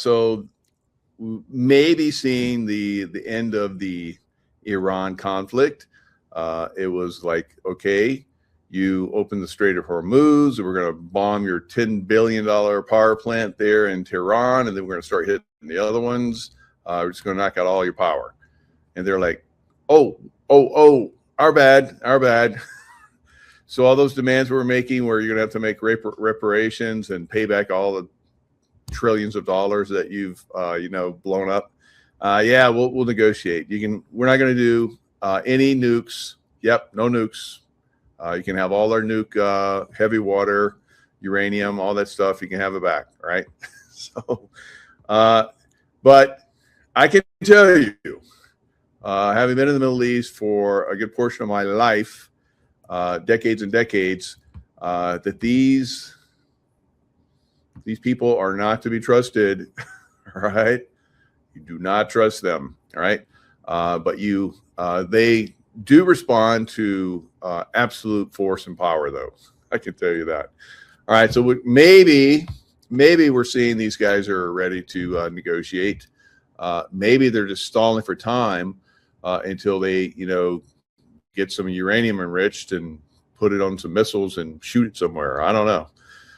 So maybe seeing the end of the Iran conflict. It was like, okay, you open the Strait of Hormuz, and we're going to bomb your $10 billion power plant there in Tehran, and then we're going to start hitting the other ones. We're just going to knock out all your power. And they're like, oh, our bad. So all those demands we were making, where you're going to have to make reparations and pay back all the trillions of dollars that you've blown up. Yeah, we'll negotiate. We're not going to do any nukes. Yep, no nukes. You can have all our nuke, heavy water, uranium, all that stuff. You can have it back, right? So, but I can tell you, having been in the Middle East for a good portion of my life, decades and decades, that these people are not to be trusted, right? You do not trust them, all right? But they do respond to absolute force and power, though. I can tell you that. All right, so maybe we're seeing these guys are ready to negotiate. Maybe they're just stalling for time until they, get some uranium enriched and put it on some missiles and shoot it somewhere. I don't know.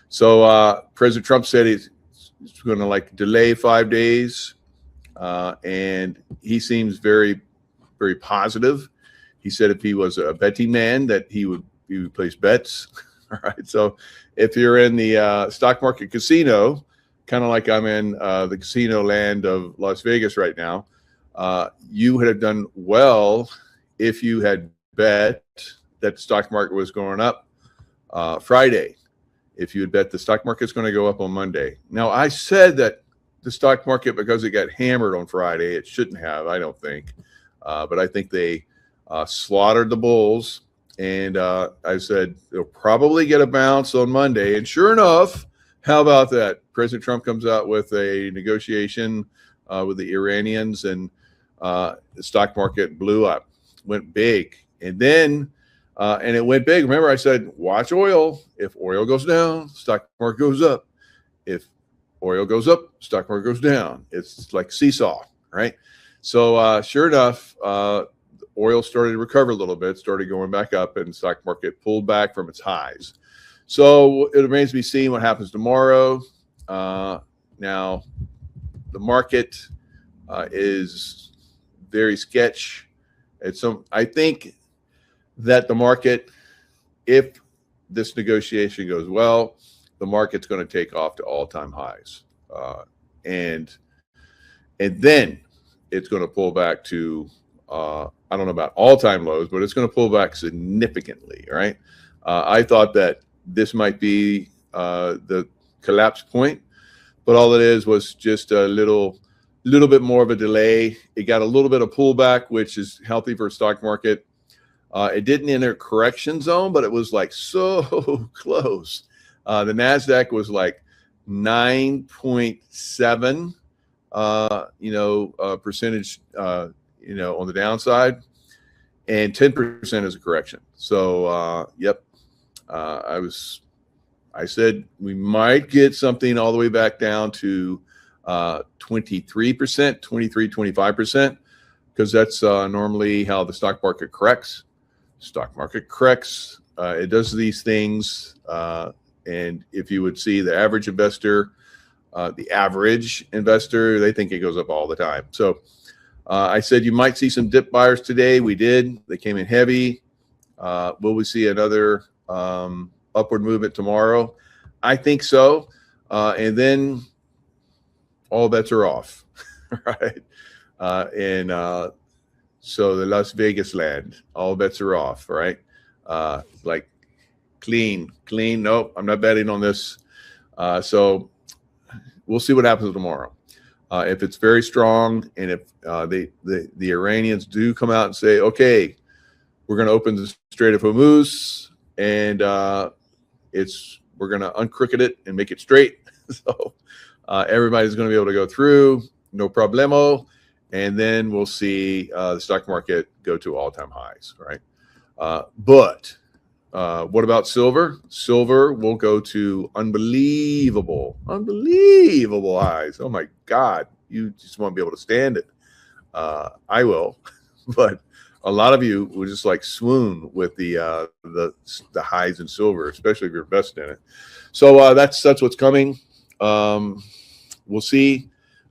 So President Trump said he's going to delay 5 days, and he seems very, very positive. He said if he was a betting man that he would place bets. All right. So if you're in the stock market casino, kind of like I'm in the casino land of Las Vegas right now, you would have done well if you had bet that the stock market was going up Friday. If you had bet the stock market's going to go up on Monday. Now, I said that the stock market, because it got hammered on Friday, it shouldn't have, I don't think. But I think they slaughtered the bulls. And I said they'll probably get a bounce on Monday. And sure enough, how about that? President Trump comes out with a negotiation with the Iranians, and the stock market blew up, went big. And then, and it went big. Remember, I said, watch oil. If oil goes down, stock market goes up. If oil goes up, stock market goes down. It's like seesaw, right? So sure enough, oil started to recover a little bit, started going back up, and the stock market pulled back from its highs. So it remains to be seen what happens tomorrow. Now, the market is very sketch. I think that the market, if this negotiation goes well, the market's going to take off to all-time highs, and then it's going to pull back to I don't know about all-time lows, but it's going to pull back significantly. Right? I thought that this might be the collapse point, but all it is was just a little bit more of a delay. It got a little bit of pullback, which is healthy for a stock market. It didn't enter a correction zone, but it was so close. The NASDAQ was 9.7, percentage, on the downside, and 10% is a correction. So, yep. I said we might get something all the way back down to 23%, 25%, because that's normally how the stock market corrects. It does these things. And if you would see the average investor, they think it goes up all the time. So I said you might see some dip buyers today. We did. They came in heavy. Will we see another upward movement tomorrow? I think so. And then all bets are off, right? So the Las Vegas land, all bets are off, right? Clean. Nope, I'm not betting on this. So we'll see what happens tomorrow. If it's very strong, and if the Iranians do come out and say, okay, we're going to open the Strait of Hormuz, and we're going to uncrooked it and make it straight. So everybody's going to be able to go through, no problemo. And then we'll see the stock market go to all-time highs, right? But What about silver? Silver will go to unbelievable highs. Oh my God. You just won't be able to stand it. I will, but a lot of you will just like swoon with the highs in silver, especially if you're invested in it. So that's what's coming. We'll see.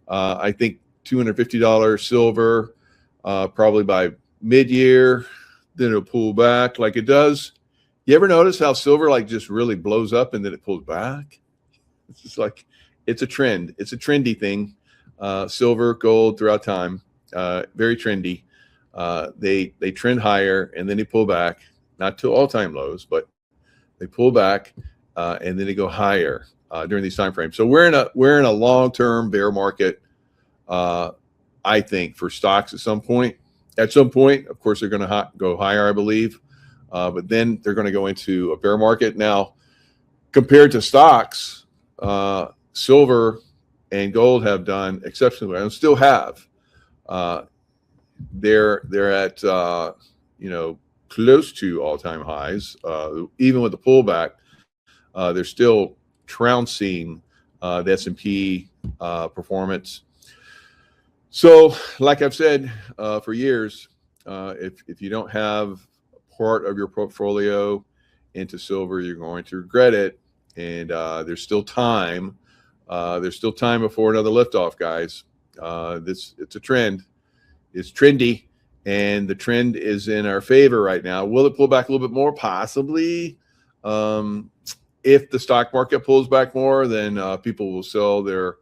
I think $250 silver probably by mid-year. Then it'll pull back like it does. You ever notice how silver like just really blows up and then it pulls back? It's just like it's a trend. It's a trendy thing. Silver, gold throughout time, very trendy. They trend higher and then they pull back, not to all-time lows, but they pull back and then they go higher during these time frames. So we're in a long-term bear market. I think for stocks at some point. At some point, of course, they're going to go higher, I believe. But then they're going to go into a bear market. Now, compared to stocks, silver and gold have done exceptionally well and still have. They're at close to all-time highs. Even with the pullback, they're still trouncing the S&P performance. So, like I've said for years, if you don't have part of your portfolio into silver, you're going to regret it. And there's still time. There's still time before another liftoff, guys. It's a trend. It's trendy, and the trend is in our favor right now. Will it pull back a little bit more? Possibly. If the stock market pulls back more, then people will sell their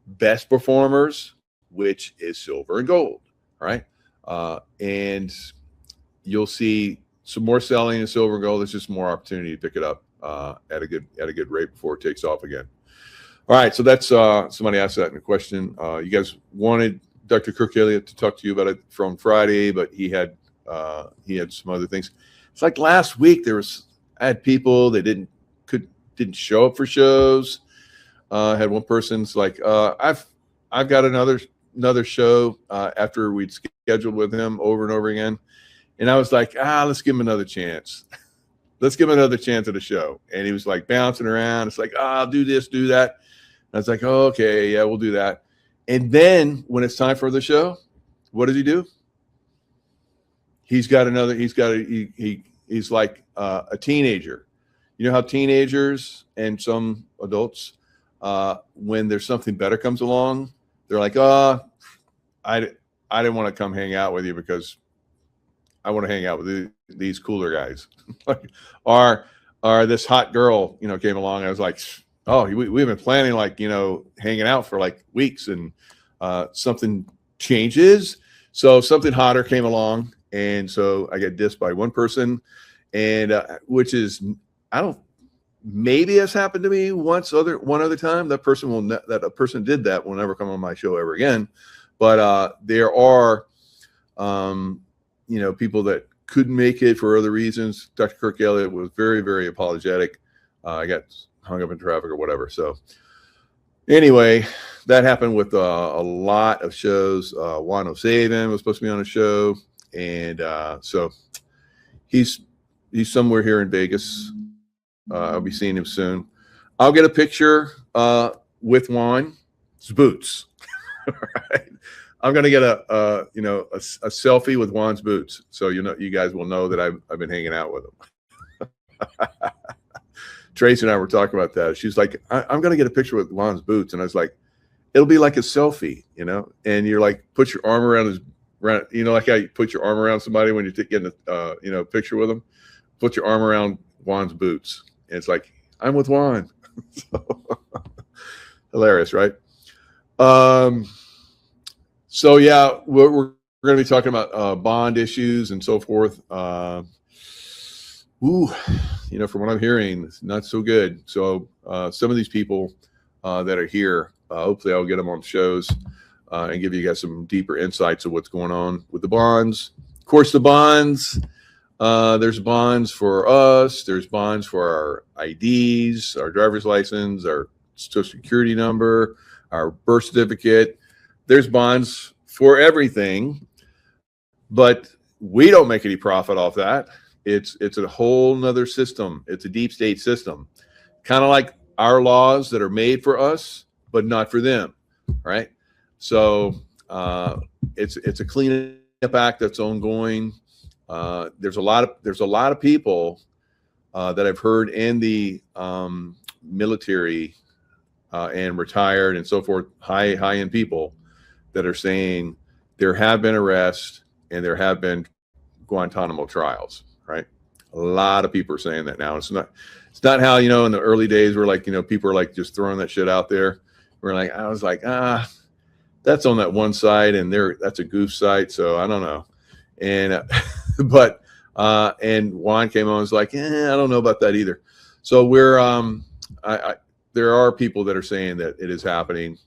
best performers, which is silver and gold, right? And you'll see some more selling in silver and gold. There's just more opportunity to pick it up at a good rate before it takes off again. All right, so that's somebody asked that in a question. You guys wanted Dr. Kirk Elliott to talk to you about it from Friday, but he had some other things. It's like last week I had people that didn't show up for shows. I had one person's like, I've got another show after we'd scheduled with him over and over again. And I was like, let's give him another chance. Let's give him another chance at a show. And he was like bouncing around. It's like, I'll do this, do that. And I was like, oh, okay, yeah, we'll do that. And then when it's time for the show, what does he do? He's like a teenager. You know how teenagers and some adults, when there's something better comes along, they're like, I didn't want to come hang out with you because I want to hang out with these cooler guys. or this hot girl, came along. I was like, oh, we've been planning hanging out for like weeks, and something changes. So something hotter came along, and so I get dissed by one person, and which is maybe has happened to me one other time. That a person did that will never come on my show ever again. But there are people that couldn't make it for other reasons. Dr. Kirk Elliott was very, very apologetic. I got hung up in traffic or whatever. So anyway, that happened with a lot of shows. Juan O'Savin was supposed to be on a show, and so he's somewhere here in Vegas. I'll be seeing him soon. I'll get a picture with Juan's boots. All right. I'm gonna get a selfie with Juan's boots, so you guys will know that I've been hanging out with him. Tracy and I were talking about that. She's like, I'm gonna get a picture with Juan's boots, and I was like, it'll be like a selfie, and you're like, put your arm around like how you put your arm around somebody when you're getting a picture with them. Put your arm around Juan's boots, and it's like, I'm with Juan. Hilarious, right? So yeah, we're going to be talking about bond issues and so forth. From what I'm hearing, it's not so good. So some of these people that are here, hopefully I'll get them on shows and give you guys some deeper insights of what's going on with the bonds. Of course, the bonds, there's bonds for us. There's bonds for our IDs, our driver's license, our social security number, our birth certificate. There's bonds for everything, but we don't make any profit off that. It's a whole nother system. It's a deep state system, kind of like our laws that are made for us, but not for them, right? So it's a cleanup act that's ongoing. There's a lot of people that I've heard in the military and retired and so forth, high end people that are saying there have been arrests and there have been Guantanamo trials, right? A lot of people are saying that now. It's not how, in the early days where like, people are like just throwing that shit out there. I was like, that's on that one side and that's a goof site. So I don't know. And, and Juan came on and was like, I don't know about that either. So there are people that are saying that it is happening.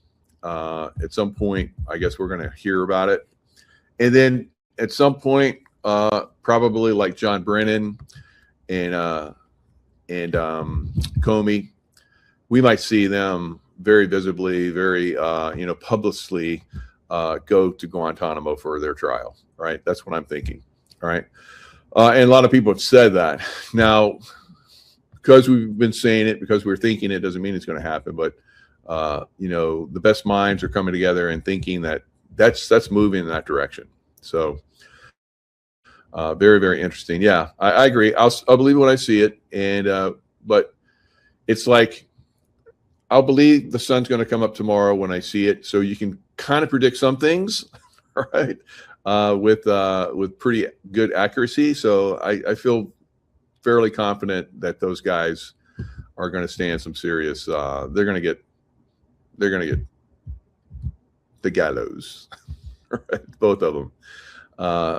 At some point, I guess we're going to hear about it. And then at some point, probably like John Brennan and Comey, we might see them very visibly, very publicly go to Guantanamo for their trial. Right, that's what I'm thinking. All right, and a lot of people have said that. Now, because we've been saying it, because we're thinking it, doesn't mean it's going to happen. But the best minds are coming together and thinking that that's moving in that direction. So. Very, very interesting. Yeah, I agree. I'll believe when I see it. And, but it's like, I'll believe the sun's going to come up tomorrow when I see it. So you can kind of predict some things, right? With pretty good accuracy. So I feel fairly confident that those guys are going to stand some serious, they're going to get the gallows, right? Both of them.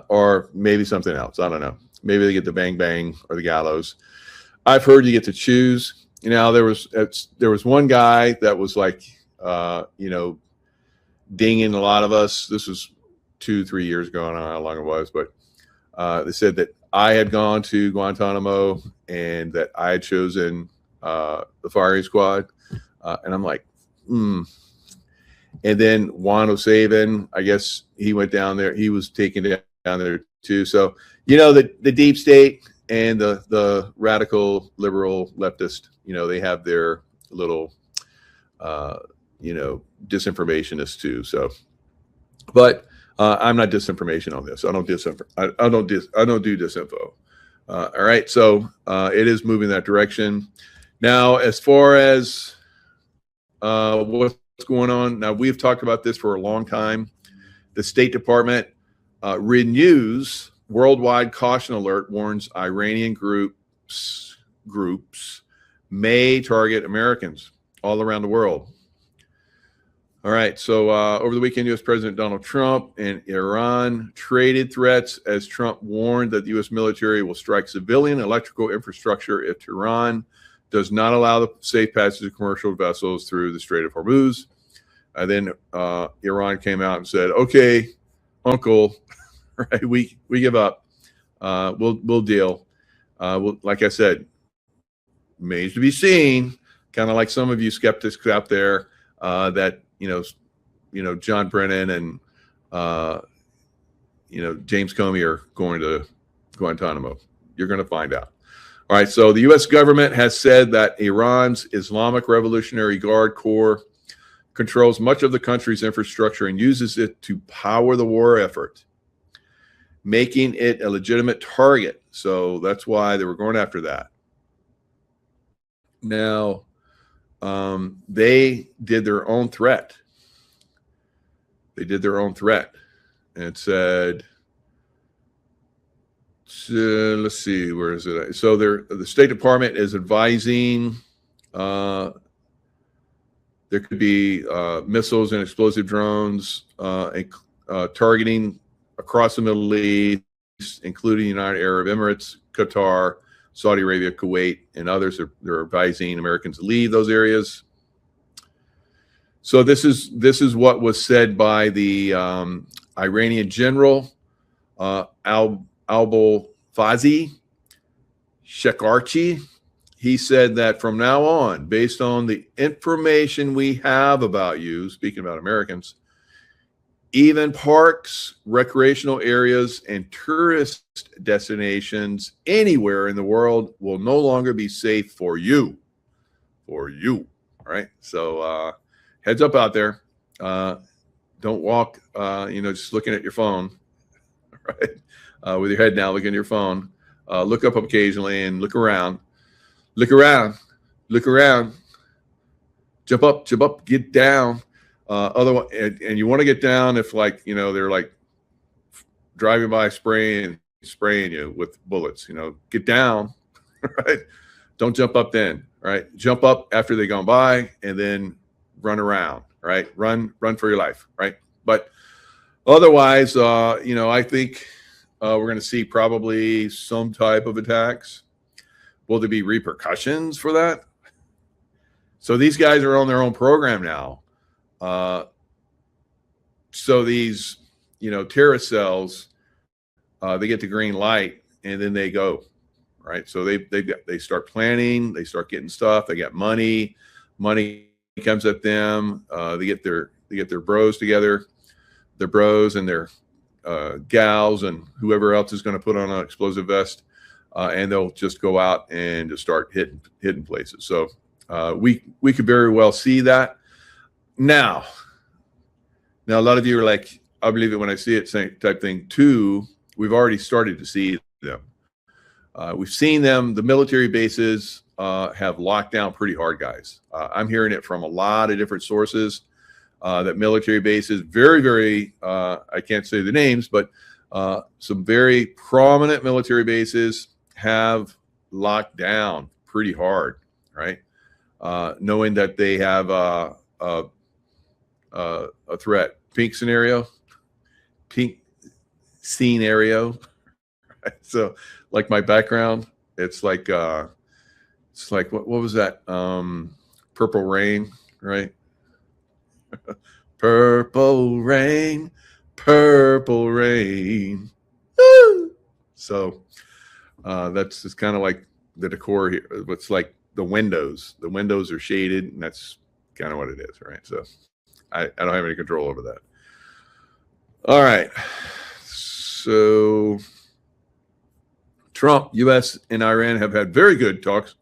Or maybe something else. I don't know. Maybe they get the bang bang or the gallows. I've heard you get to choose. There was one guy that was like, dinging a lot of us. This was 2-3 years ago. I don't know how long it was, but they said that I had gone to Guantanamo and that I had chosen the firing squad, and I'm like, And then Juan O'Savin, I guess he went down there. He was taken down there too. So, the deep state and the radical liberal leftist, they have their little, disinformationists too. So, but I'm not disinformation on this. I don't do disinfo. All right. So it is moving that direction. Now, as far as what's going on. Now, we've talked about this for a long time. The State Department renews worldwide caution alert, warns Iranian groups may target Americans all around the world. All right. So over the weekend, U.S. President Donald Trump and Iran traded threats as Trump warned that the U.S. military will strike civilian electrical infrastructure if Tehran does not allow the safe passage of commercial vessels through the Strait of Hormuz. And then Iran came out and said, "Okay, Uncle, right? We give up. We'll deal." Like I said, remains to be seen. Kind of like some of you skeptics out there that John Brennan and James Comey are going to Guantanamo. You're going to find out. All right, so the U.S. government has said that Iran's Islamic Revolutionary Guard Corps controls much of the country's infrastructure and uses it to power the war effort, making it a legitimate target. So that's why they were going after that. Now, they did their own threat. And it said, let's see, where is it? So the State Department is advising there could be missiles and explosive drones targeting across the Middle East, including the United Arab Emirates, Qatar, Saudi Arabia, Kuwait, and others. They're advising Americans to leave those areas. So this is what was said by the Iranian general Al-Fazi Shekarchi. He said that from now on, based on the information we have about you, speaking about Americans, Even parks, recreational areas, and tourist destinations anywhere in the world will no longer be safe for you. For you. All right. So heads up out there. Don't walk, just looking at your phone, right? With your head down, looking at your phone. Look up occasionally and look around. Look around. Look around. Jump up, get down. Otherwise, and you want to get down if they're like driving by spraying you with bullets. Get down, right? Don't jump up then, right? Jump up after they've gone by and then run around, right? Run for your life, right? But otherwise, I think we're going to see probably some type of attacks. Will there be repercussions for that? So these guys are on their own program now. So these, terrorist cells, they get the green light and then they go, right? So they start planning, they start getting stuff, they got money comes at them. They get their bros together, their bros and their gals and whoever else is going to put on an explosive vest, and they'll just go out and just start hitting places. So we could very well see that. Now a lot of you are like, I believe it when I see it, same type thing too. We've already started to see them. We've seen them. The military bases have locked down pretty hard, guys. I'm hearing it from a lot of different sources that military bases, very, very, I can't say the names, but some very prominent military bases have locked down pretty hard, right? Knowing that they have a threat. Pink scenario. Right? So, like my background, it's like what was that? Purple Rain, right? Purple rain. Woo! So that's just kind of like the decor here. It's like the windows. The windows are shaded, and that's kind of what it is, right? So I don't have any control over that. All right. So Trump, U.S. and Iran have had very good talks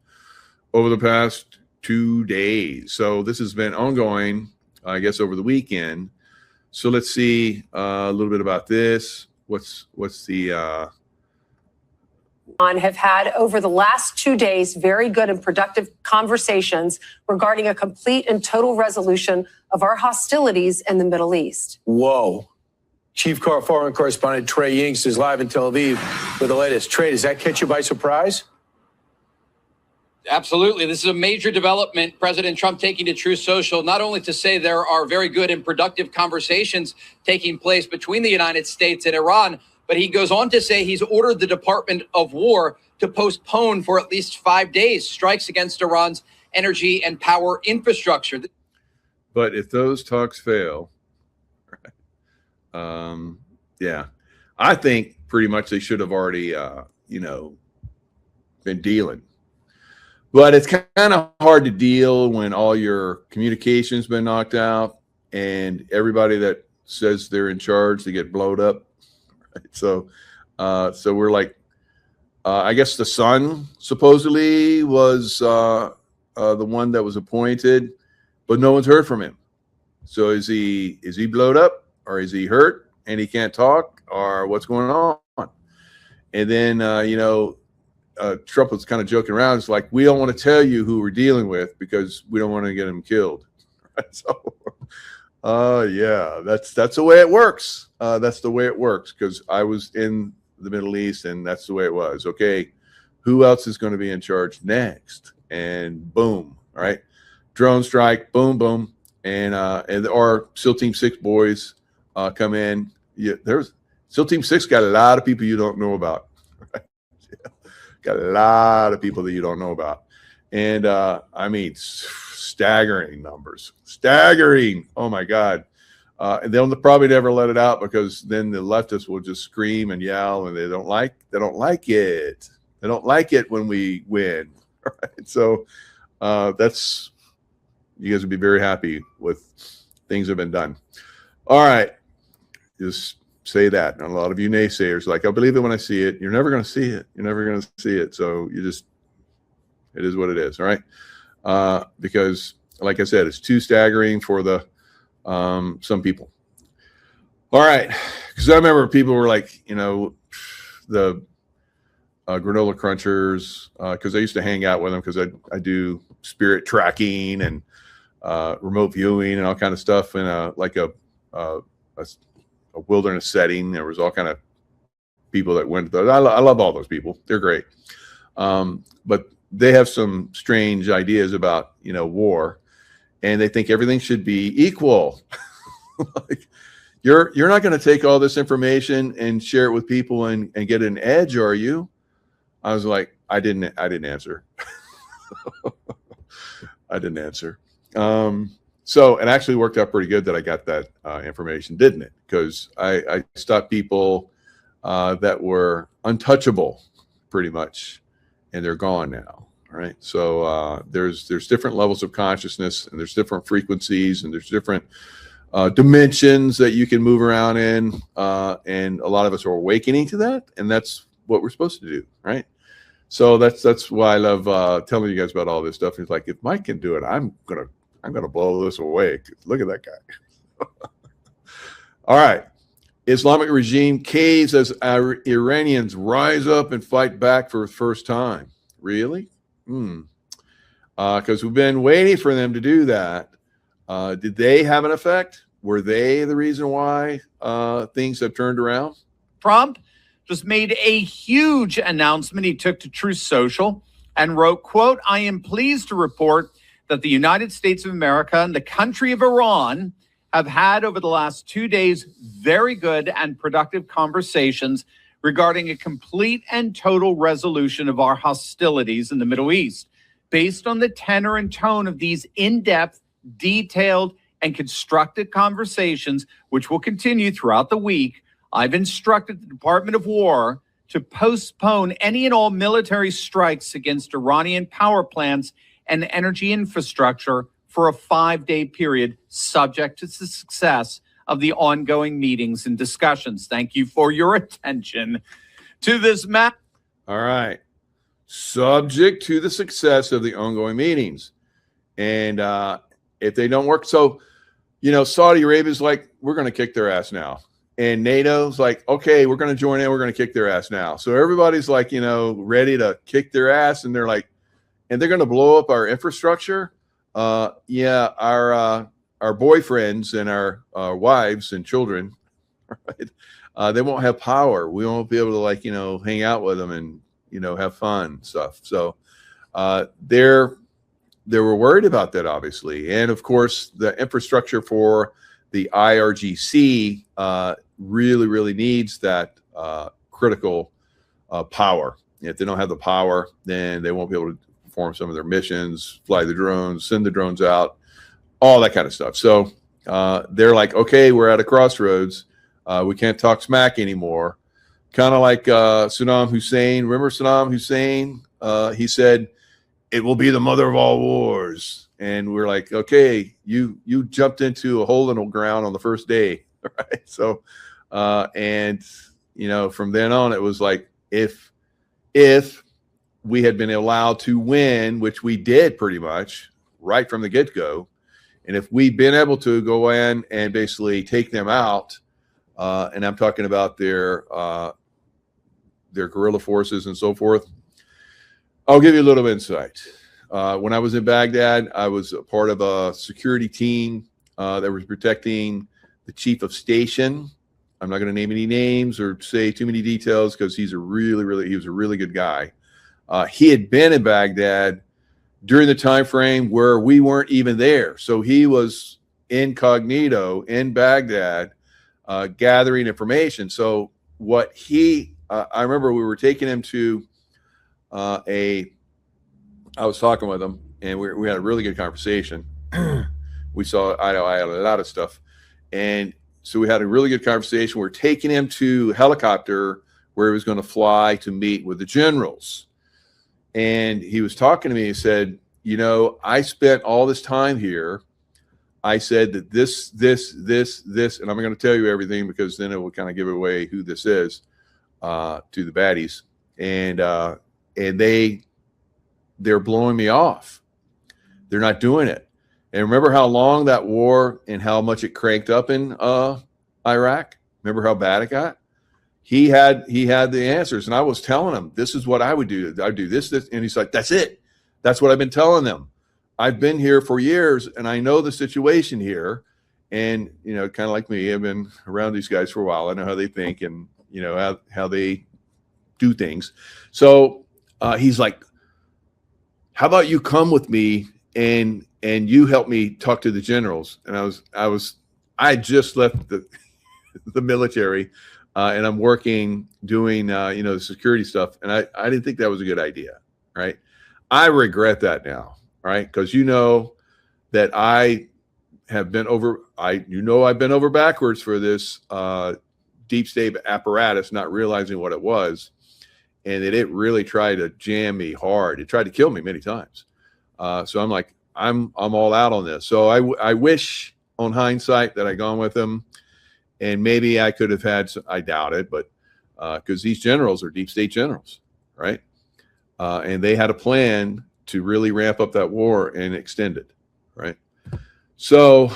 over the past 2 days. So this has been ongoing, I guess, over the weekend. So let's see a little bit about this. What's the have had over the last 2 days very good and productive conversations regarding a complete and total resolution of our hostilities in the Middle East. Whoa. Chief Foreign Correspondent Trey Yingst is live in Tel Aviv with the latest. Trey, does that catch you by surprise? Absolutely. This is a major development. President Trump taking to Truth Social, not only to say there are very good and productive conversations taking place between the United States and Iran, but he goes on to say he's ordered the Department of War to postpone for at least 5 days strikes against Iran's energy and power infrastructure. But if those talks fail, yeah, I think pretty much they should have already, been dealing. But it's kind of hard to deal when all your communication's been knocked out and everybody that says they're in charge, they get blowed up. Right? So we're like, I guess the son supposedly was the one that was appointed, but no one's heard from him. So is he blowed up, or is he hurt and he can't talk, or what's going on? And then Trump was kind of joking around. It's like, we don't want to tell you who we're dealing with because we don't want to get him killed. Right? So, yeah, that's the way it works. That's the way it works, because I was in the Middle East and that's the way it was. Okay, who else is going to be in charge next? And boom, all right, drone strike, boom, boom, and our SEAL Team 6 boys come in. Yeah, there's SEAL Team 6 got a lot of people you don't know about. Right? Yeah. Got a lot of people that you don't know about. And I mean, staggering numbers. Staggering. Oh, my God. And they'll probably never let it out, because then the leftists will just scream and yell, and they don't like it. They don't like it when we win. Right? So that's, you guys would be very happy with things that have been done. All right. just say that. And a lot of you naysayers like, I'll believe it when I see it. You're never going to see it. You're never going to see it. So it is what it is. All right. Because like I said, it's too staggering for the some people. All right. Because I remember people were like, the granola crunchers, because I used to hang out with them because I do spirit tracking and remote viewing and all kind of stuff in a wilderness setting. There was all kind of people that went to those. I love all those people. They're great. But they have some strange ideas about, war, and they think everything should be equal. Like, you're not going to take all this information and share it with people and get an edge, are you? I was like, I didn't answer. I didn't answer. So it actually worked out pretty good that I got that information, didn't it? Because I stopped people that were untouchable pretty much, and they're gone now. All right. So there's different levels of consciousness, and there's different frequencies, and there's different dimensions that you can move around in. And a lot of us are awakening to that, and that's what we're supposed to do. Right. So that's why I love telling you guys about all this stuff. It's like, if Mike can do it, I'm gonna blow this away. Look at that guy. All right. Islamic regime caves as Iranians rise up and fight back for the first time. Really? Because we've been waiting for them to do that. Did they have an effect? Were they the reason why things have turned around? Trump just made a huge announcement he took to Truth Social and wrote, quote, "I am pleased to report that the United States of America and the country of Iran have had over the last 2 days very good and productive conversations regarding a complete and total resolution of our hostilities in the Middle East. Based on the tenor and tone of these in-depth, detailed, and constructive conversations, which will continue throughout the week, I've instructed the Department of War to postpone any and all military strikes against Iranian power plants and energy infrastructure for a 5-day period, subject to the success of the ongoing meetings and discussions." Thank you for your attention to this map. All right. Subject to the success of the ongoing meetings. And if they don't work, so, Saudi Arabia's like, we're going to kick their ass now. And NATO's like, okay, we're going to join in. We're going to kick their ass now. So everybody's like, ready to kick their ass. And they're like, and they're going to blow up our infrastructure. Yeah, our boyfriends and our wives and children, right? They won't have power. We won't be able to hang out with them and have fun and stuff. So they were worried about that, obviously, and of course the infrastructure for the IRGC really needs that critical power. If they don't have the power, then they won't be able to perform some of their missions, fly the drones, send the drones out, all that kind of stuff. So they're like, okay, we're at a crossroads. We can't talk smack anymore. Kind of like Saddam Hussein. Remember Saddam Hussein? He said, "It will be the mother of all wars." And we're like, okay, you jumped into a hole in the ground on the first day, right? So, and from then on, it was like, if we had been allowed to win, which we did pretty much right from the get-go, and if we'd been able to go in and basically take them out, and I'm talking about their guerrilla forces and so forth, I'll give you a little insight. When I was in Baghdad, I was a part of a security team that was protecting the chief of station. I'm not going to name any names or say too many details because he was a really good guy. He had been in Baghdad during the time frame where we weren't even there. So he was incognito in Baghdad gathering information. So what I remember we were taking him to I was talking with him, and we had a really good conversation. We saw eye to eye on a lot of stuff. And so we had a really good conversation. We're taking him to a helicopter where he was going to fly to meet with the generals. And he was talking to me. He said, I spent all this time here I said that this, and I'm going to tell you everything because then it will kind of give away who this is to the baddies, and they're blowing me off. They're not doing it. And remember how long that war and how much it cranked up in Iraq? Remember how bad it got? He had the answers, and I was telling him this is what I would do. I'd do this, and he's like, "That's it. That's what I've been telling them. I've been here for years, and I know the situation here. And kind of like me, I've been around these guys for a while. I know how they think, and how they do things. So he's like, "How about you come with me and you help me talk to the generals?" And I just left the military. And I'm working doing, the security stuff. And I didn't think that was a good idea. Right. I regret that now. Right. Because that I have been I've been over backwards for this deep state apparatus, not realizing what it was. And that it really tried to jam me hard. It tried to kill me many times. So I'm like, I'm all out on this. So I wish on hindsight that I'd gone with him. And maybe I could have had some, I doubt it, but because these generals are deep state generals, right? And they had a plan to really ramp up that war and extend it, right? So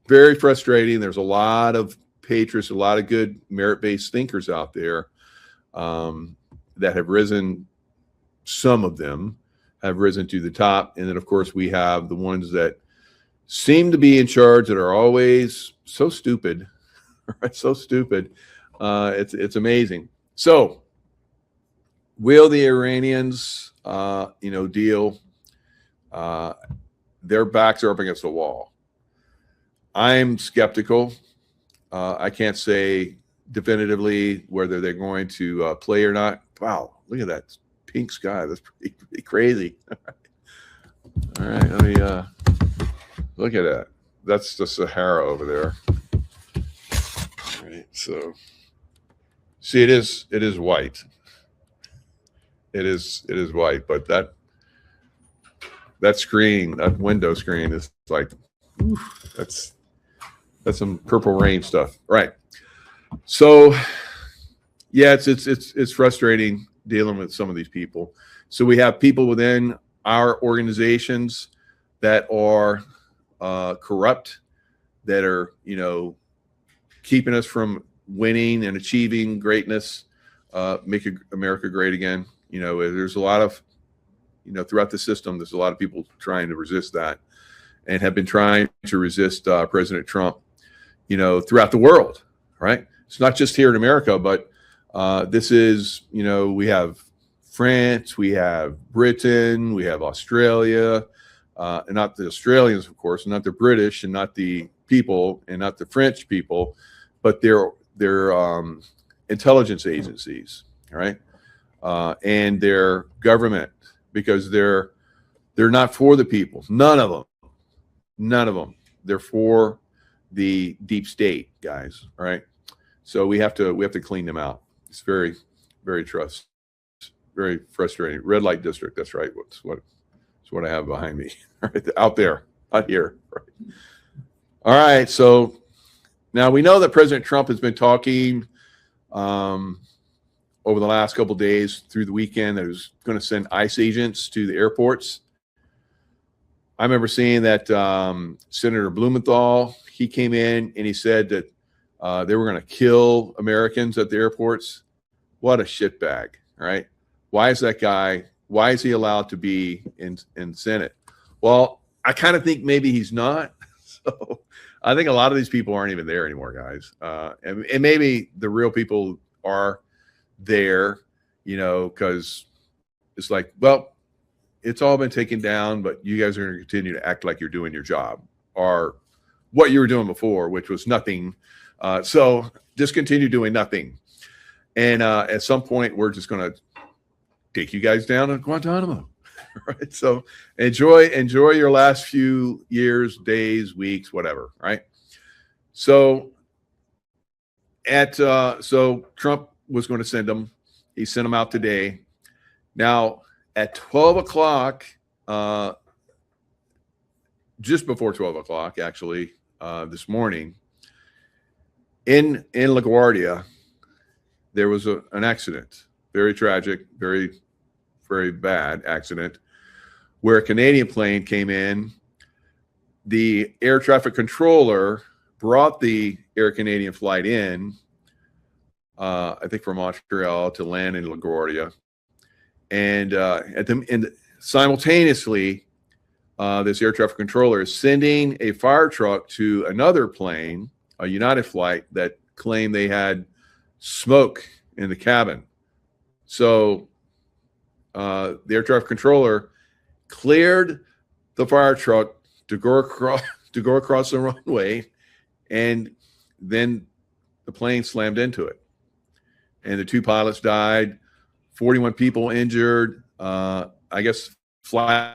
very frustrating. There's a lot of patriots, a lot of good merit-based thinkers out there that have risen. Some of them have risen to the top. And then, of course, we have the ones that seem to be in charge that are always so stupid. Right, so stupid. It's amazing. So, will the Iranians, deal? Their backs are up against the wall. I'm skeptical. I can't say definitively whether they're going to play or not. Wow, look at that pink sky. That's pretty crazy. All right, let me look at that. That's the Sahara over there. So see, it is white. It is white, but that screen, that window screen is like, oof, that's some Purple Rain stuff. Right. So yeah, it's frustrating dealing with some of these people. So we have people within our organizations that are corrupt, that are, keeping us from winning and achieving greatness, make America great again. There's a lot of, throughout the system, there's a lot of people trying to resist that and have been trying to resist President Trump, throughout the world, right? It's not just here in America, but this is, we have France, we have Britain, we have Australia, and not the Australians, of course, not the British and not the people and not the French people, but their intelligence agencies, right? And their government, because they're not for the people. None of them. They're for the deep state guys, right? So we have to clean them out. It's very, very very frustrating. Red light district. That's right. That's what I have behind me, right out there, not here. Right. All right. So now we know that President Trump has been talking over the last couple of days through the weekend that he was going to send ICE agents to the airports. I remember seeing that Senator Blumenthal, he came in and he said that they were going to kill Americans at the airports. What a shitbag, right? Why is he allowed to be in the Senate? Well, I kind of think maybe he's not. So I think a lot of these people aren't even there anymore, guys. And maybe the real people are there, because it's like, well, it's all been taken down, but you guys are going to continue to act like you're doing your job or what you were doing before, which was nothing. So just continue doing nothing. And at some point, we're just going to take you guys down to Guantanamo. Right. So enjoy your last few years, days, weeks, whatever. Right. So so Trump was going to send them. He sent them out today. Now at 12 o'clock just before 12 o'clock, actually, this morning, in LaGuardia, there was an accident, very tragic, very, very bad accident, where a Canadian plane came in. The air traffic controller brought the Air Canadian flight in, I think from Montreal to land in LaGuardia. And simultaneously, this air traffic controller is sending a fire truck to another plane, a United flight, that claimed they had smoke in the cabin. So the air traffic controller cleared the fire truck to go across the runway, and then the plane slammed into it. And the 2 pilots died, 41 people injured. I guess flight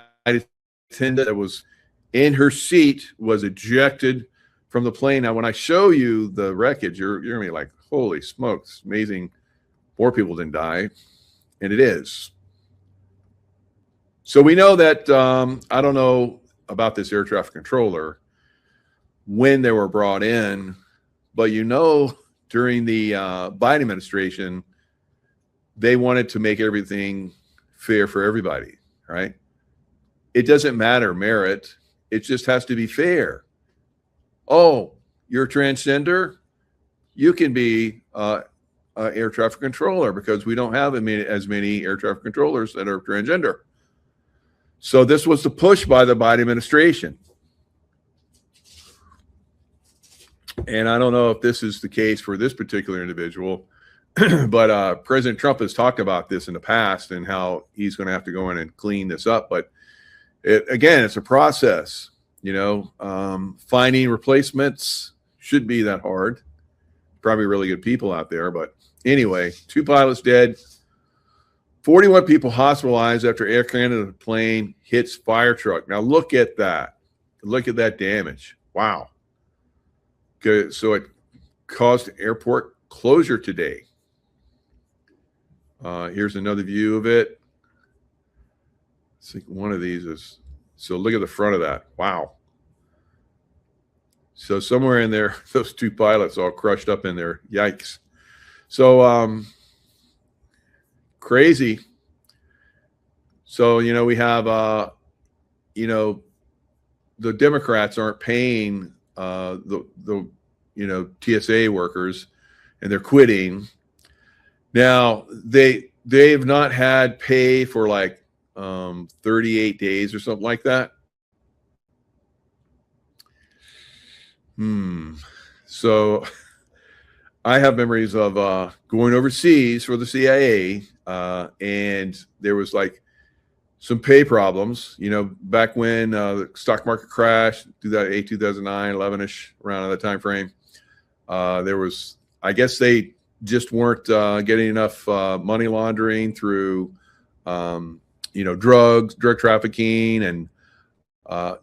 attendant that was in her seat was ejected from the plane. Now, when I show you the wreckage, you're gonna be like, holy smokes, amazing. More people didn't die. And it is. So we know that, I don't know about this air traffic controller when they were brought in, but during the Biden administration, they wanted to make everything fair for everybody, right? It doesn't matter merit. It just has to be fair. Oh, you're transgender? You can be an air traffic controller, because we don't have as many air traffic controllers that are transgender. So this was the push by the Biden administration. And I don't know if this is the case for this particular individual, but President Trump has talked about this in the past and how he's going to have to go in and clean this up. But again, it's a process. Finding replacements shouldn't be that hard. Probably really good people out there. But anyway, 2 pilots dead, 41 people hospitalized after Air Canada plane hits fire truck. Now look at that. Look at that damage. Wow. Good. So it caused airport closure today. Here's another view of it. I think one of these is, so look at the front of that. Wow. So somewhere in there, those 2 pilots all crushed up in there. Yikes. So crazy. So, we have, the Democrats aren't paying the TSA workers, and they're quitting. Now they've not had pay for like 38 days or something like that. So I have memories of going overseas for the CIA, and there was like some pay problems, back when the stock market crashed, 2008, 2009, 11-ish, around that time frame. There was, I guess they just weren't getting enough money laundering through, drug trafficking and,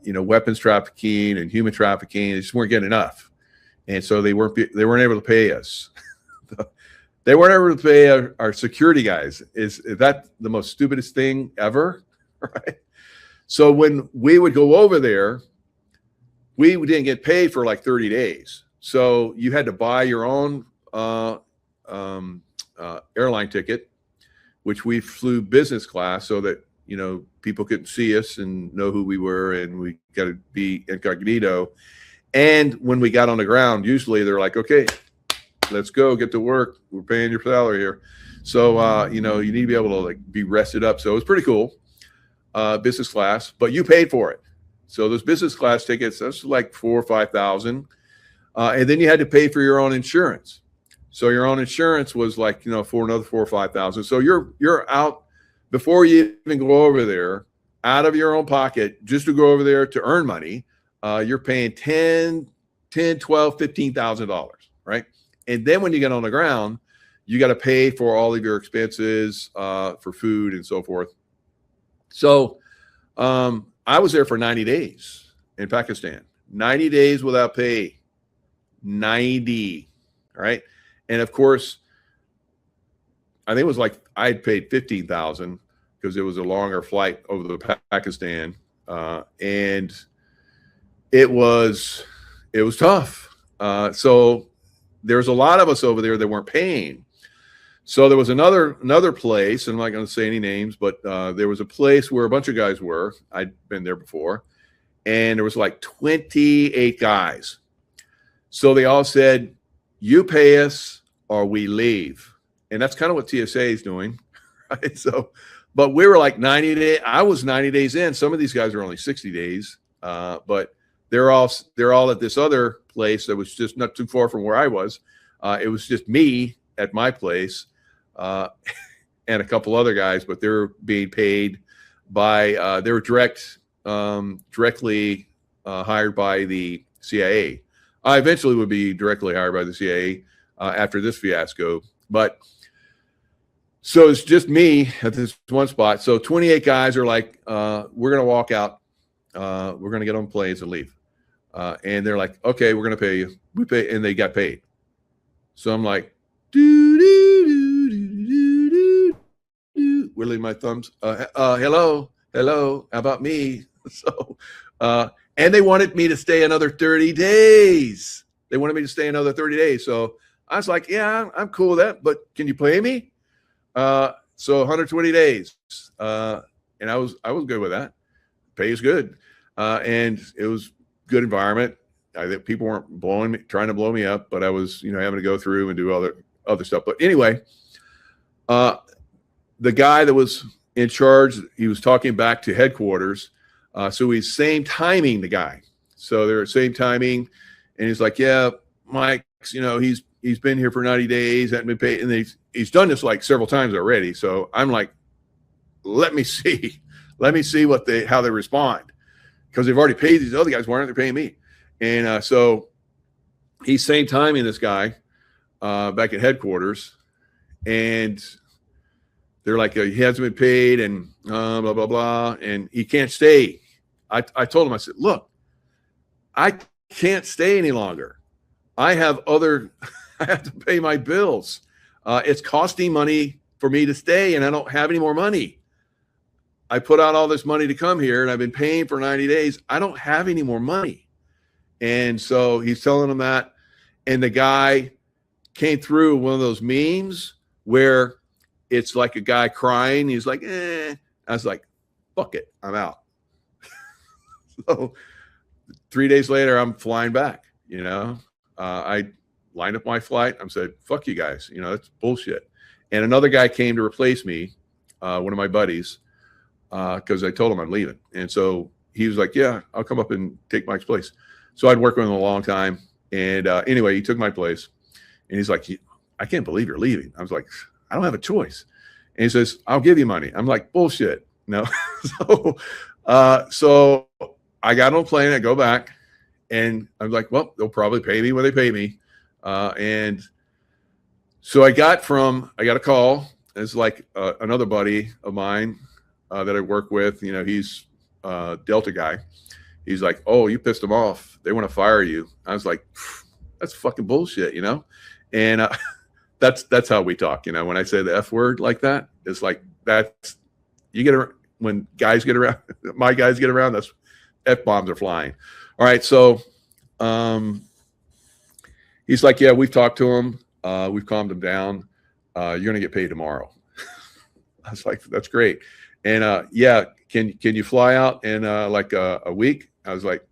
weapons trafficking and human trafficking. They just weren't getting enough. And so they weren't able to pay us. They weren't able to pay our security guys. Is that the most stupidest thing ever? Right. So when we would go over there, we didn't get paid for like 30 days. So you had to buy your own airline ticket, which we flew business class so that, people couldn't see us and know who we were, and we got to be incognito. And when we got on the ground, usually they're like, okay, let's go, get to work. We're paying your salary here. So, you need to be able to like be rested up. So it was pretty cool. Business class, but you paid for it. So those business class tickets, that's like $4,000 or $5,000. And then you had to pay for your own insurance. So your own insurance was like, for another $4,000 or $5,000. So you're out before you even go over there, out of your own pocket, just to go over there to earn money. You're paying $10,000, $12,000, $15,000, right? And then when you get on the ground, you got to pay for all of your expenses, for food and so forth. So I was there for 90 days in Pakistan, 90 days without pay, 90, all right? And of course, I think it was like I'd paid $15,000 because it was a longer flight over to Pakistan. And it was tough. So there's a lot of us over there that weren't paying. So there was another place, and I'm not going to say any names, but there was a place where a bunch of guys were. I'd been there before, and there was like 28 guys. So they all said, "You pay us, or we leave," and that's kind of what TSA is doing, right? So, but we were like 90 days. I was 90 days in. Some of these guys are only 60 days, but they're all at this other place that was just not too far from where I was. It was just me at my place. And a couple other guys, but they're being paid by they were directly hired by the CIA. I eventually would be directly hired by the CIA after this fiasco, but so it's just me at this one spot. So 28 guys are like, we're gonna walk out, we're gonna get on planes and leave, and they're like, okay, we're gonna pay you. We pay, and they got paid. So I'm like, wiggling my thumbs. Hello, how about me? So, and they wanted me to stay another 30 days. They wanted me to stay another 30 days. So I was like, yeah, I'm cool with that, but can you pay me? So 120 days. And I was good with that. Pay is good. And it was good environment. I think people weren't trying to blow me up, but I was, having to go through and do other stuff. But anyway, the guy that was in charge, he was talking back to headquarters. So he's same timing the guy. So they're same timing. And he's like, yeah, Mike's, he's been here for 90 days, hasn't been paid. And he's done this like several times already. So I'm like, let me see how they respond. Because they've already paid these other guys. Why aren't they paying me? And so he's same timing this guy back at headquarters. And they're like, he hasn't been paid and blah, blah, blah. And he can't stay. I told him, I said, look, I can't stay any longer. I have to pay my bills. It's costing money for me to stay, and I don't have any more money. I put out all this money to come here, and I've been paying for 90 days. I don't have any more money. And so he's telling him that. And the guy came through one of those memes where it's like a guy crying. He's like, I was like, fuck it, I'm out. So 3 days later, I'm flying back. I lined up my flight. I said, fuck you guys. That's bullshit. And another guy came to replace me, one of my buddies, because I told him I'm leaving. And so he was like, yeah, I'll come up and take Mike's place. So I'd worked with him a long time. And anyway, he took my place. And he's like, I can't believe you're leaving. I was like, I don't have a choice. And he says, I'll give you money. I'm like, bullshit. No. So I got on a plane. I go back. And I'm like, well, they'll probably pay me when they pay me. And so I got a call. It's like another buddy of mine that I work with. He's a Delta guy. He's like, oh, you pissed them off. They want to fire you. I was like, that's fucking bullshit, And that's how we talk. When I say the F word like that, it's like that's when guys get around, my guys get around, that's F bombs are flying. All right. So he's like, yeah, we've talked to him. We've calmed him down. You're going to get paid tomorrow. I was like, that's great. And yeah, can you fly out in like a week? I was like,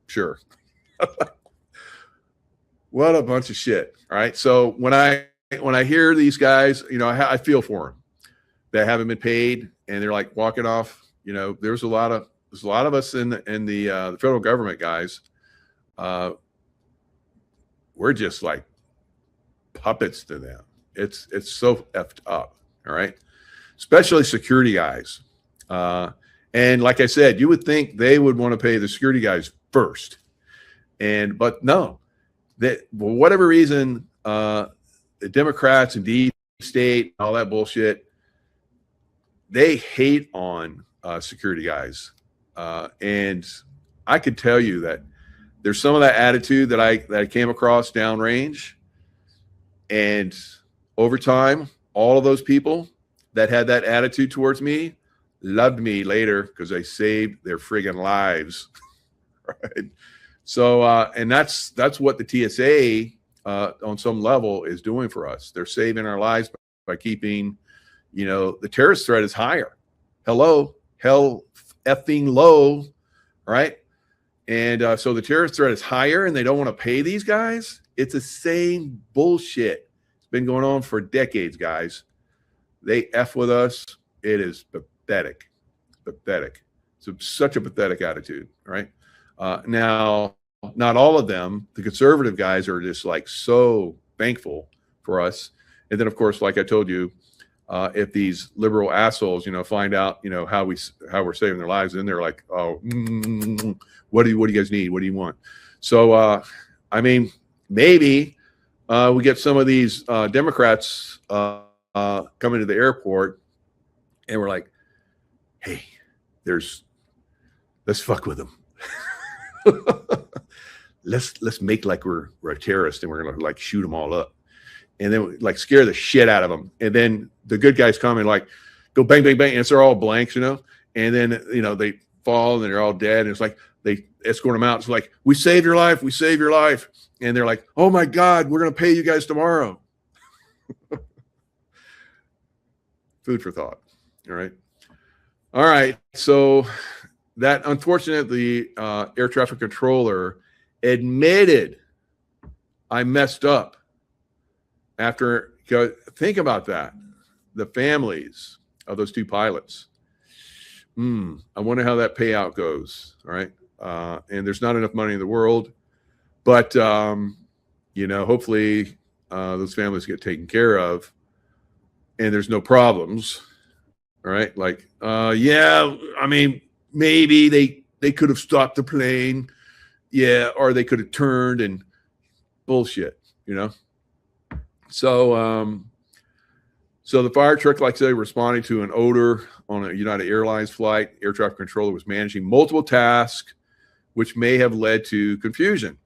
sure. What a bunch of shit. All right. So when I hear these guys, I feel for them that haven't been paid and they're like walking off. There's a lot of us in the federal government, guys. We're just like puppets to them. It's so effed up. All right. Especially security guys. And like I said, you would think they would want to pay the security guys first. But no, that for whatever reason, the Democrats and deep state, all that bullshit, they hate on security guys. And I could tell you that there's some of that attitude that I came across downrange. And over time, all of those people that had that attitude towards me loved me later because I saved their friggin' lives. Right? So, and that's what the TSA on some level is doing for us. They're saving our lives by keeping, the terrorist threat is higher. Hell effing low, right? And so the terrorist threat is higher, and they don't want to pay these guys. It's the same bullshit. It's been going on for decades, guys. They F with us. It is pathetic. Pathetic. It's such a pathetic attitude, right? Now, not all of them, the conservative guys are just like so thankful for us. And then, of course, like I told you, if these liberal assholes, find out, how we're saving their lives, then they're like, oh, what do you guys need? What do you want? So, I mean, maybe we get some of these Democrats coming to the airport, and we're like, hey, let's fuck with them. let's make like we're a terrorist, and we're gonna like shoot them all up, and then like scare the shit out of them, and then the good guys come and like go bang bang bang, and it's all blanks, and then they fall and they're all dead, and it's like they escort them out. It's like, we saved your life, and they're like, oh my God, we're gonna pay you guys tomorrow. Food for thought. All right. So that, unfortunately, air traffic controller admitted, I messed up. Think about that. The families of those two pilots. I wonder how that payout goes. All right. And there's not enough money in the world, but, hopefully those families get taken care of and there's no problems. All right. Like, yeah, I mean, maybe they could have stopped the plane. Yeah. Or they could have turned and bullshit, So, so the fire truck, like I said, responding to an odor on a United Airlines flight. Air traffic controller was managing multiple tasks, which may have led to confusion.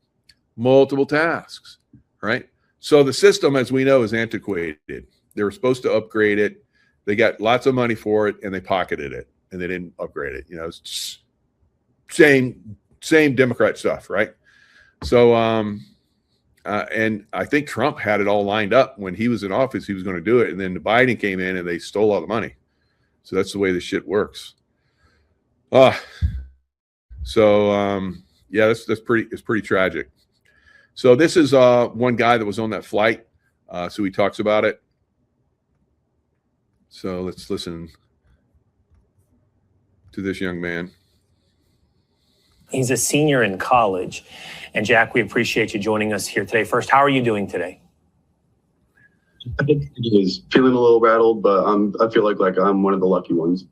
Multiple tasks, right? So the system, as we know, is antiquated. They were supposed to upgrade it. They got lots of money for it, and they pocketed it, and they didn't upgrade it. It's same Democrat stuff, right? So, and I think Trump had it all lined up when he was in office. He was going to do it, and then Biden came in, and they stole all the money. So that's the way this shit works. Yeah, it's pretty tragic. So this is one guy that was on that flight. So he talks about it. So let's listen to this young man. He's a senior in college. And Jack, we appreciate you joining us here today. First, how are you doing today? I think he is feeling a little rattled, but I feel like I'm one of the lucky ones.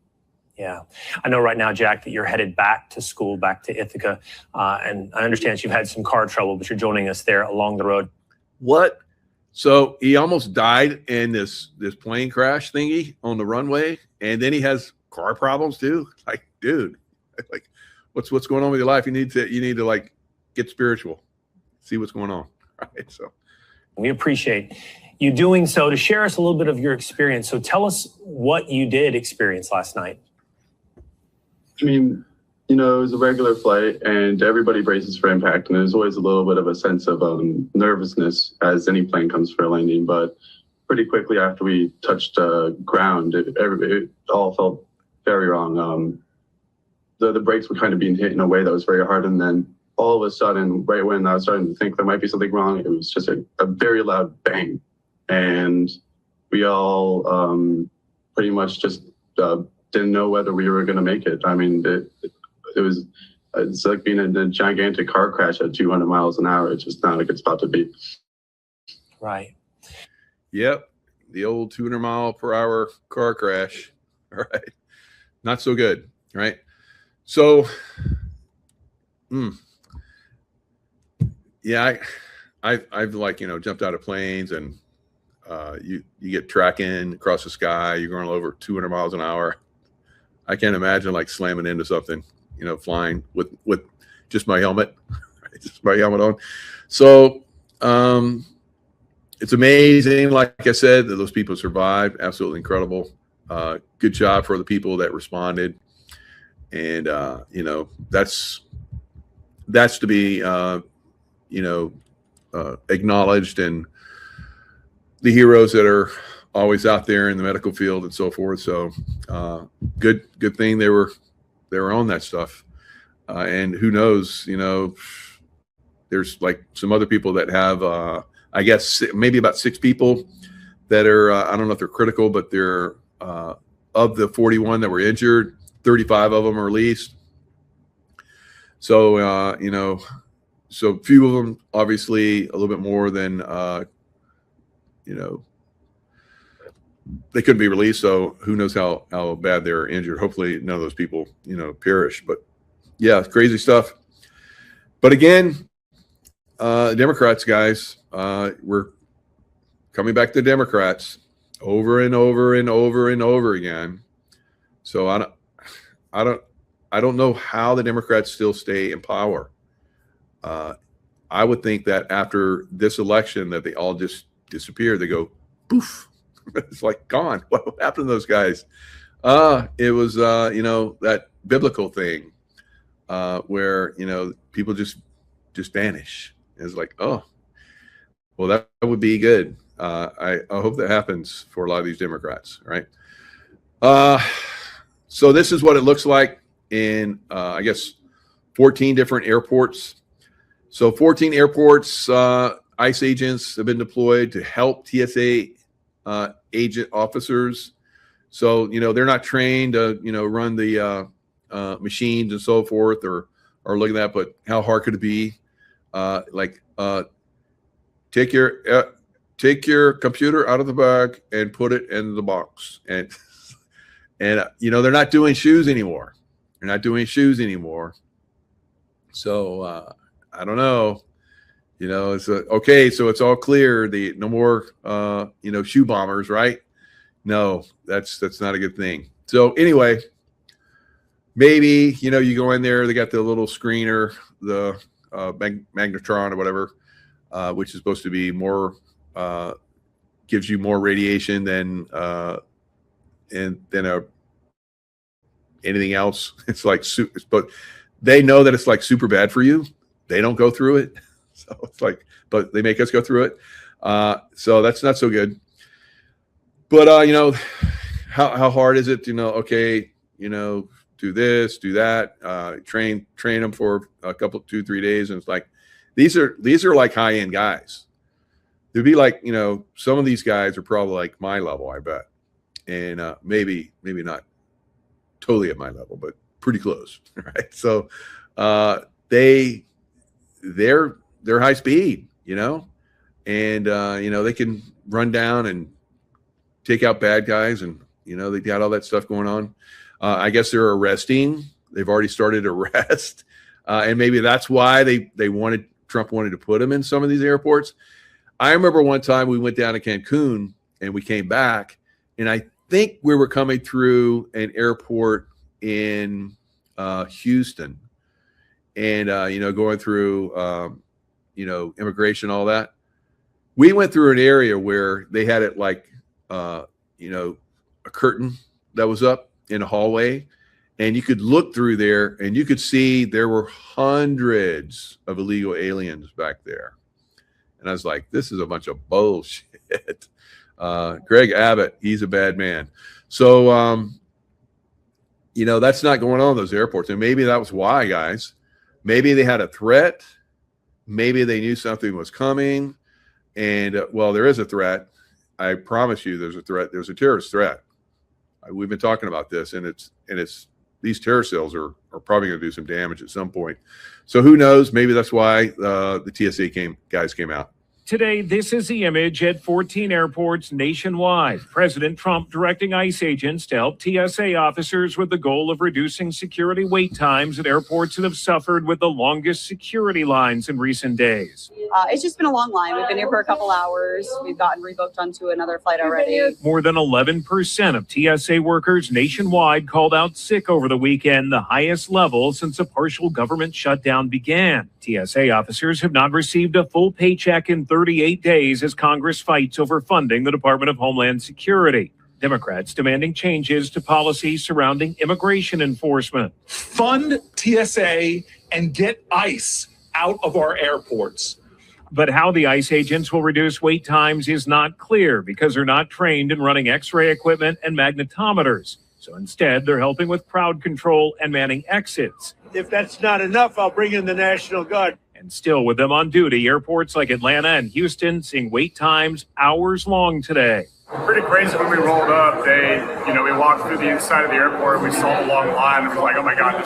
Yeah. I know right now, Jack, that you're headed back to school, back to Ithaca. And I understand that you've had some car trouble, but you're joining us there along the road. What? So he almost died in this plane crash thingy on the runway, and then he has car problems too. Like, dude, like, what's going on with your life? You need to like get spiritual, see what's going on. Right. So we appreciate you doing so. To share us a little bit of your experience. So tell us what you did experience last night. I mean, it was a regular flight, and everybody braces for impact, and there's always a little bit of a sense of nervousness as any plane comes for a landing. But pretty quickly after we touched ground, it all felt very wrong. The brakes were kind of being hit in a way that was very hard, and then all of a sudden, right when I was starting to think there might be something wrong, it was just a very loud bang, and we all pretty much just didn't know whether we were going to make it. I mean, it's like being in a gigantic car crash at 200 miles an hour. It's just not a good spot to be. Right. Yep. The old 200 mile per hour car crash. All right. Not so good. Right. So, yeah, I've like, jumped out of planes, and you get tracking across the sky. You're going over 200 miles an hour. I can't imagine like slamming into something, flying with just my helmet, right? Just my helmet on. So it's amazing. Like I said, that those people survived. Absolutely incredible. Good job for the people that responded. And, that's that's to be, acknowledged, and the heroes that are always out there in the medical field and so forth. So good thing they were on that stuff. And who knows, there's like some other people that have, I guess maybe about 6 people that are, I don't know if they're critical, but they're of the 41 that were injured, 35 of them are released. So, so few of them, obviously a little bit more than, they couldn't be released. So who knows how bad they're injured. Hopefully none of those people, perish. But yeah, crazy stuff. But again, Democrats, guys, we're coming back to Democrats over and over and over and over again. So I don't know how the Democrats still stay in power. I would think that after this election that they all just disappear. They go poof. It's like gone. What happened to those guys? It was that biblical thing where people just vanish. It's like, oh, well, that would be good. I hope that happens for a lot of these Democrats, right? So this is what it looks like in, I guess, 14 different airports. So 14 airports, ICE agents have been deployed to help TSA agent officers. So, they're not trained to, run the machines and so forth or look at that, but how hard could it be? Take your computer out of the bag and put it in the box. And they're not doing shoes anymore. So I don't know. It's okay. So it's all clear. No more shoe bombers, right? No, that's not a good thing. So anyway, maybe you go in there. They got the little screener, the magnetron or whatever, which is supposed to be more. Gives you more radiation than anything else. It's like but they know that it's like super bad for you. They don't go through it, so it's like, but they make us go through it. So that's not so good. But how hard is it to okay, do this, do that, train them for a couple, 2-3 days, and it's like these are like high end guys. There'd be like, some of these guys are probably like my level, I bet. And maybe not totally at my level, but pretty close. Right. So they're high speed, and they can run down and take out bad guys, and they got all that stuff going on. I guess they're arresting. They've already started arrest. And maybe that's why Trump wanted to put them in some of these airports. I remember one time we went down to Cancun and we came back, and I think we were coming through an airport in Houston, and going through immigration, all that. We went through an area where they had it like a curtain that was up in a hallway, and you could look through there and you could see there were hundreds of illegal aliens back there. And I was like, this is a bunch of bullshit. Greg Abbott, he's a bad man. So, that's not going on in those airports. And maybe that was why, guys. Maybe they had a threat. Maybe they knew something was coming. And, well, there is a threat. I promise you there's a threat. There's a terrorist threat. We've been talking about this, and it's these terror cells are probably going to do some damage at some point. So who knows? Maybe that's why the TSA guys came out. Today, this is the image at 14 airports nationwide. President Trump directing ICE agents to help TSA officers with the goal of reducing security wait times at airports that have suffered with the longest security lines in recent days. It's just been a long line. We've been here for a couple hours. We've gotten rebooked onto another flight already. More than 11% of TSA workers nationwide called out sick over the weekend, the highest level since a partial government shutdown began. TSA officers have not received a full paycheck in 38 days as Congress fights over funding the Department of Homeland Security. Democrats demanding changes to policies surrounding immigration enforcement. Fund TSA and get ICE out of our airports. But how the ICE agents will reduce wait times is not clear because they're not trained in running X-ray equipment and magnetometers. So instead, they're helping with crowd control and manning exits. If that's not enough, I'll bring in the National Guard. And still with them on duty, airports like Atlanta and Houston seeing wait times hours long today. Pretty crazy when we rolled up. We walked through the inside of the airport. We saw the long line and we're like, oh my God,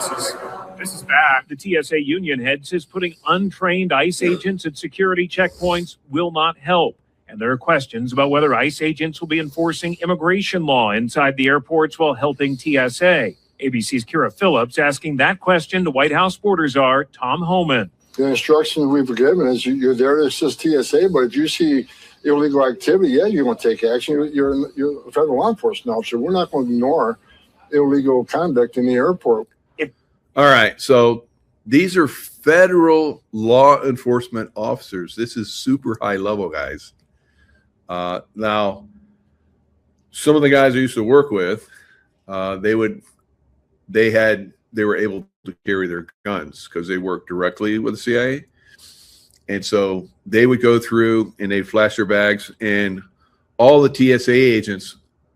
this is bad. The TSA union head says putting untrained ICE agents at security checkpoints will not help. And there are questions about whether ICE agents will be enforcing immigration law inside the airports while helping TSA. ABC's Kira Phillips asking that question to White House border czar Tom Homan. The instructions we've given is you're there to assist TSA, but if you see illegal activity, yeah, you're going to take action. You're a federal law enforcement officer. We're not going to ignore illegal conduct in the airport. All right. So these are federal law enforcement officers. This is super high level, guys. Now, some of the guys I used to work with, they were able to carry their guns because they worked directly with the CIA. And so they would go through and they'd flash their bags, and all the TSA agents,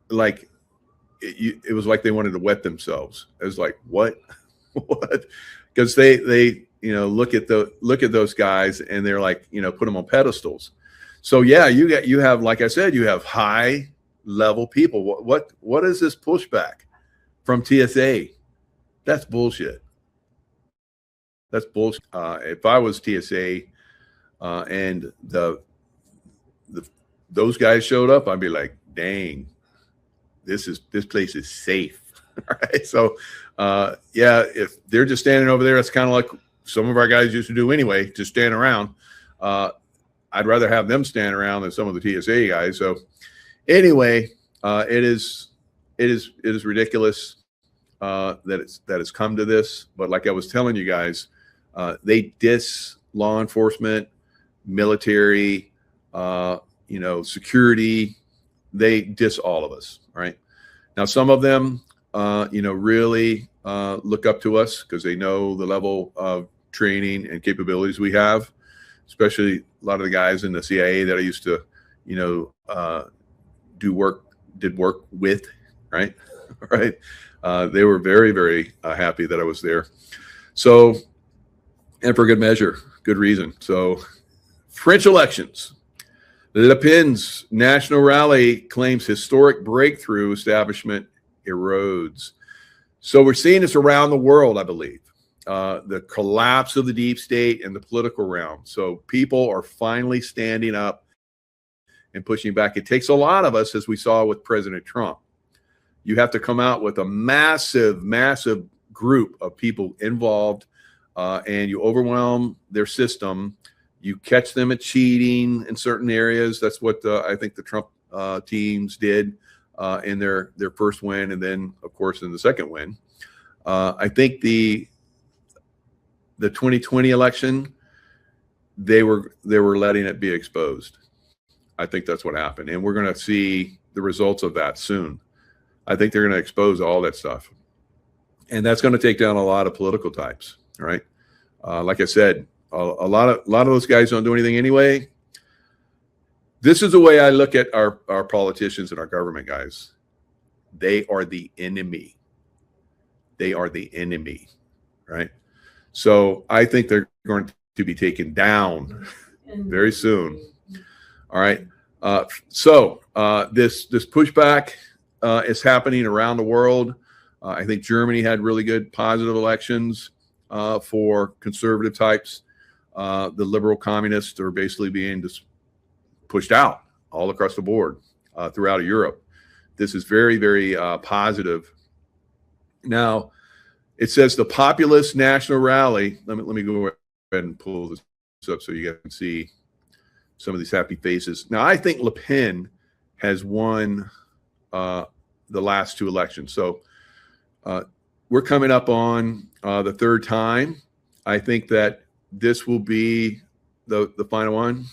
like, it was like they wanted to wet themselves. It was like, what? What? Because they look at those guys and they're like, put them on pedestals. So yeah, you have, like I said, you have high level people. What is this pushback from TSA? That's bullshit. That's bullshit. If I was TSA and those guys showed up, I'd be like, dang, this place is safe. All right. So yeah, if they're just standing over there, it's kind of like some of our guys used to do anyway, just stand around. I'd rather have them stand around than some of the TSA guys. So anyway, it is ridiculous that it's come to this. But like I was telling you guys, they diss law enforcement, military, security. They diss all of us. Right now, some of them, really look up to us because they know the level of training and capabilities we have, especially a lot of the guys in the CIA that I used to, did work with, right? Right. They were very, very happy that I was there. So, and for good measure, good reason. So, French elections. Le Pen's national rally claims historic breakthrough, establishment erodes. So we're seeing this around the world, I believe. The collapse of the deep state and the political realm. So people are finally standing up and pushing back. It takes a lot of us, as we saw with President Trump. You have to come out with a massive, massive group of people involved, and you overwhelm their system. You catch them at cheating in certain areas. That's what I think the Trump teams did in their first win, and then, of course, in the second win. I think the 2020 election, they were letting it be exposed. I think that's what happened, and we're going to see the results of that soon. I think they're going to expose all that stuff, and that's going to take down a lot of political types. Right? Like I said, a lot of those guys don't do anything anyway. This is the way I look at our politicians and our government guys. They are the enemy. They are the enemy, right? So I think they're going to be taken down very soon. All right. So this pushback is happening around the world. I think Germany had really good positive elections for conservative types. The liberal communists are basically being pushed out all across the board throughout Europe. This is very, very positive. Now, it says the populist national rally. Let me go ahead and pull this up so you guys can see some of these happy faces. Now, I think Le Pen has won the last two elections. So we're coming up on the third time. I think that this will be the final one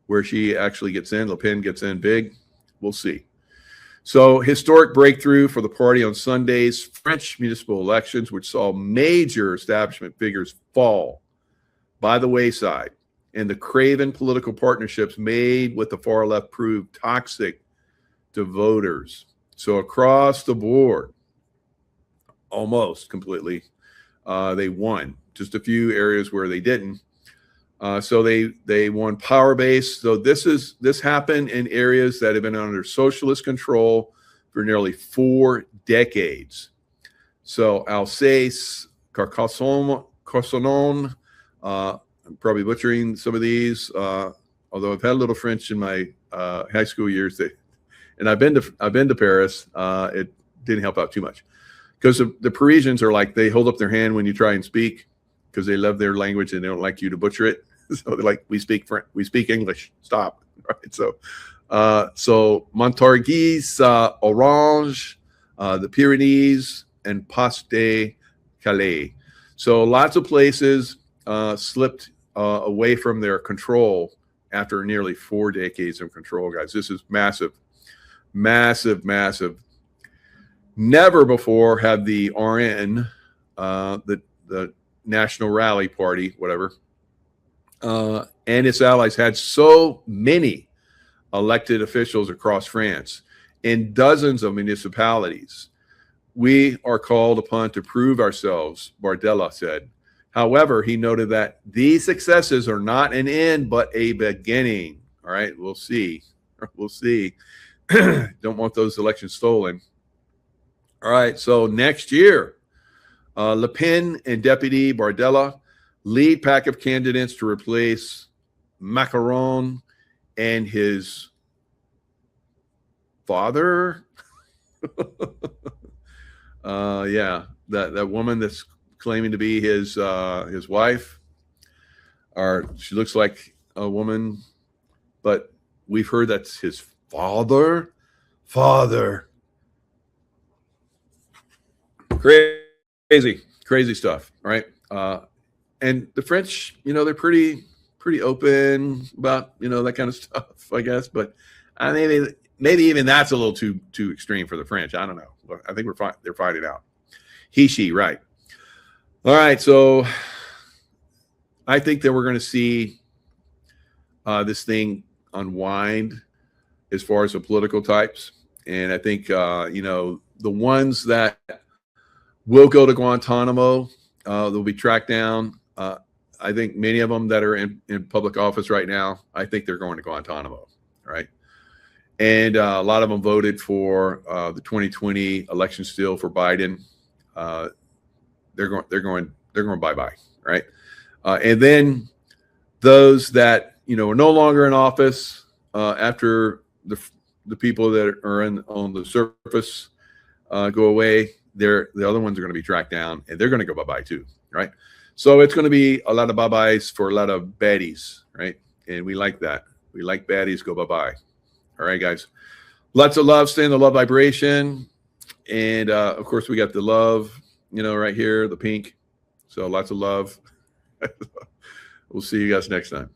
where she actually gets in. Le Pen gets in big. We'll see. So historic breakthrough for the party on Sunday's French municipal elections, which saw major establishment figures fall by the wayside, and the craven political partnerships made with the far left proved toxic to voters. So across the board, almost completely, they won. Just a few areas where they didn't. So they won power base. So this happened in areas that have been under socialist control for nearly 4 decades. So Alsace, Carcassonne, I'm probably butchering some of these, although I've had a little French in my high school years. And I've been to Paris. It didn't help out too much because the Parisians are like, they hold up their hand when you try and speak because they love their language and they don't like you to butcher it. So they're like, we speak English. Stop. Right. So Montargis, Orange, the Pyrenees, and Pas de Calais. So lots of places slipped away from their control after nearly 4 decades of control, guys. This is massive, massive, massive. Never before have the RN, the National Rally Party, whatever, and its allies had so many elected officials across France in dozens of municipalities. We are called upon to prove ourselves, Bardella said. However, he noted that these successes are not an end, but a beginning. All right, we'll see. We'll see. Don't want those elections stolen. All right, so next year, Le Pen and Deputy Bardella lead pack of candidates to replace Macron and his father. Yeah, that woman that's claiming to be his wife, or she looks like a woman, but we've heard that's his father. Crazy stuff, right? And the French, they're pretty open about that kind of stuff, I guess. But maybe even that's a little too extreme for the French. I don't know. I think they're fighting out. She, right? All right. So I think that we're going to see this thing unwind as far as the political types, and I think the ones that will go to Guantanamo, they'll be tracked down. I think many of them that are in public office right now, I think they're going to Guantanamo, right? And a lot of them voted for the 2020 election still for Biden. They're going bye-bye, right? And then those that are no longer in office after the people that are on the surface go away, the other ones are going to be tracked down, and they're going to go bye-bye too, right? So it's going to be a lot of bye-byes for a lot of baddies, right? And we like that. We like baddies go bye-bye. All right, guys. Lots of love. Stay in the love vibration. And, of course, we got the love, right here, the pink. So lots of love. We'll see you guys next time.